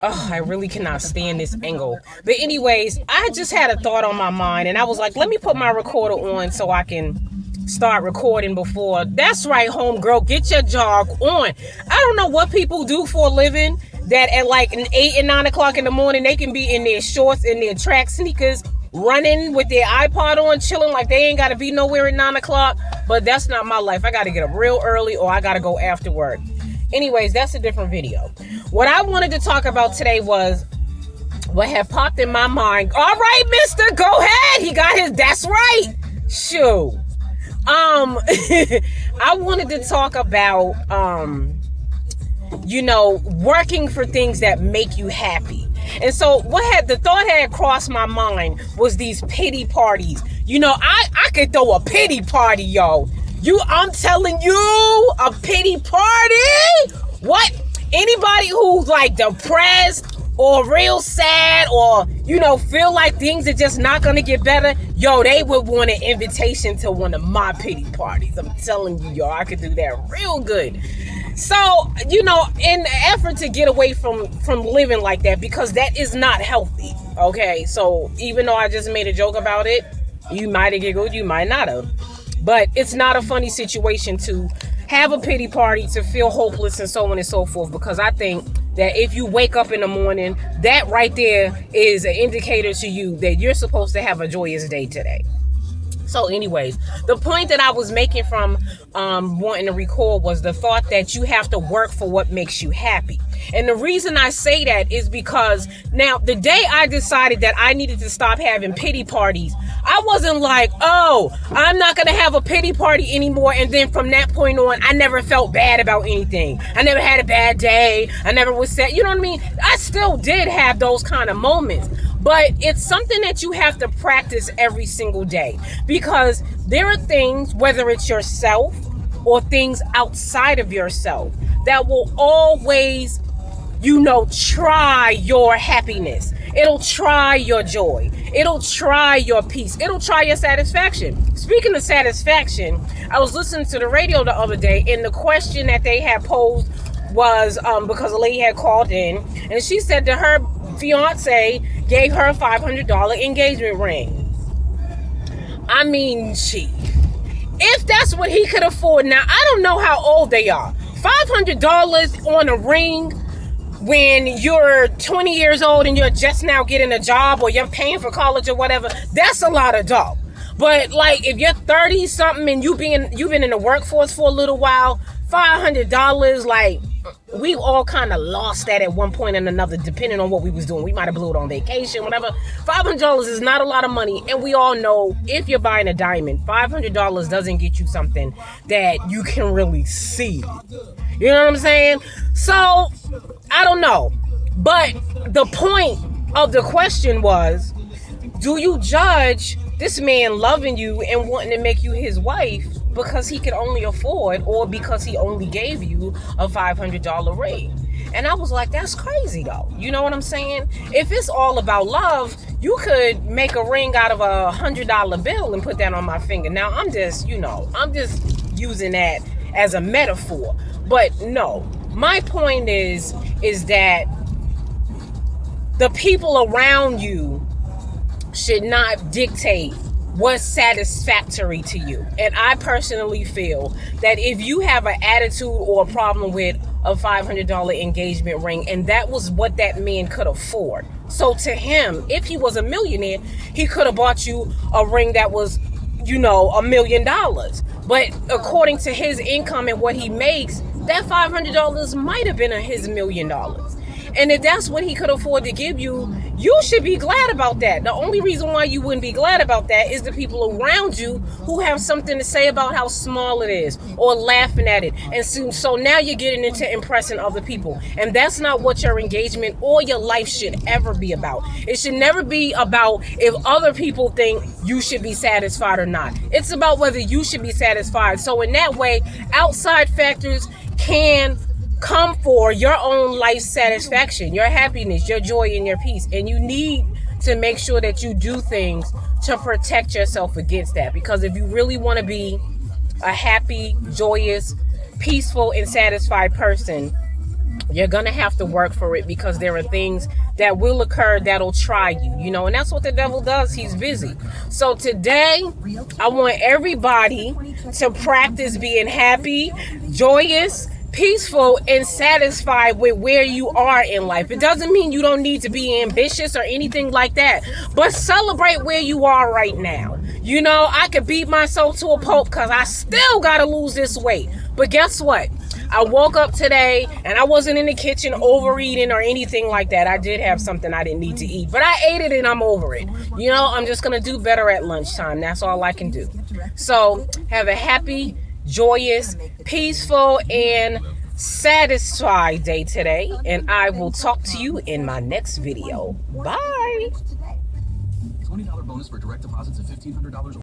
Oh, I really cannot stand this angle. But anyways, I just had a thought on my mind and I was like, let me put my recorder on so I can start recording before. That's right, homegirl, get your jog on. I don't know what people do for a living that at like 8 and 9 o'clock in the morning, they can be in their shorts and their track sneakers running with their iPod on, chilling like they ain't got to be nowhere at 9 o'clock. But that's not my life. I got to get up real early or I got to go after work. Anyways, that's a different video. What I wanted to talk about today was what had popped in my mind. All right, mister, go ahead. He got his, that's right. Shoo. I wanted to talk about, working for things that make you happy. And so the thought had crossed my mind was these pity parties. I could throw a pity party, yo. I'm telling you, a pity party? What? Anybody who's like depressed or real sad or, feel like things are just not going to get better, yo, they would want an invitation to one of my pity parties. I'm telling you, yo, I could do that real good. So, in the effort to get away from living like that, because that is not healthy, okay? So, even though I just made a joke about it, you might have giggled, you might not have. But it's not a funny situation to have a pity party, to feel hopeless and so on and so forth, because I think that if you wake up in the morning, that right there is an indicator to you that you're supposed to have a joyous day today. So anyways, the point that I was making from wanting to record was the thought that you have to work for what makes you happy. And the reason I say that is because now the day I decided that I needed to stop having pity parties, I wasn't like, oh, I'm not going to have a pity party anymore. And then from that point on, I never felt bad about anything. I never had a bad day. I never was sad. You know what I mean? I still did have those kind of moments. But it's something that you have to practice every single day, because there are things, whether it's yourself or things outside of yourself, that will always, try your happiness. It'll try your joy. It'll try your peace. It'll try your satisfaction. Speaking of satisfaction, I was listening to the radio the other day, and the question that they had posed was because a lady had called in, and she said that her fiance gave her a $500 engagement ring. I mean, if that's what he could afford, now I don't know how old they are. $500 on a ring when you're 20 years old and you're just now getting a job or you're paying for college or whatever, that's a lot of dough. But like if you're 30 something and you've been in the workforce for a little while, $500, like, we all kind of lost that at one point and another, depending on what we was doing. We might have blew it on vacation, whatever. $500 is not a lot of money. And we all know if you're buying a diamond, $500 doesn't get you something that you can really see. You know what I'm saying? So, I don't know. But the point of the question was, do you judge this man loving you and wanting to make you his wife because he could only afford, or because he only gave you a $500 ring? And I was like, that's crazy though. You know what I'm saying? If it's all about love, you could make a ring out of a $100 bill and put that on my finger. Now I'm just using that as a metaphor. But no, my point is that the people around you should not dictate what's satisfactory to you. And I personally feel that if you have an attitude or a problem with a $500 engagement ring, and that was what that man could afford, so to him, if he was a millionaire, he could have bought you a ring that was, $1 million. But according to his income and what he makes, that $500 might have been his $1 million. And if that's what he could afford to give you, you should be glad about that. The only reason why you wouldn't be glad about that is the people around you who have something to say about how small it is or laughing at it. And so now you're getting into impressing other people. And that's not what your engagement or your life should ever be about. It should never be about if other people think you should be satisfied or not. It's about whether you should be satisfied. So in that way, outside factors can come for your own life satisfaction, your happiness, your joy, and your peace. And you need to make sure that you do things to protect yourself against that. Because if you really want to be a happy, joyous, peaceful, and satisfied person, You're going to have to work for it, because there are things that will occur that'll try you, and that's what the devil does. He's busy. So today, I want everybody to practice being happy, joyous, peaceful, and satisfied with where you are in life. It doesn't mean you don't need to be ambitious or anything like that, but celebrate where you are right now. I could beat myself to a pulp because I still got to lose this weight. But guess what? I woke up today and I wasn't in the kitchen overeating or anything like that. I did have something I didn't need to eat, but I ate it and I'm over it. I'm just going to do better at lunchtime. That's all I can do. So have a happy, joyous, peaceful, and satisfied day today. And I will talk to you in my next video. Bye. $20 bonus for direct deposits of $1,500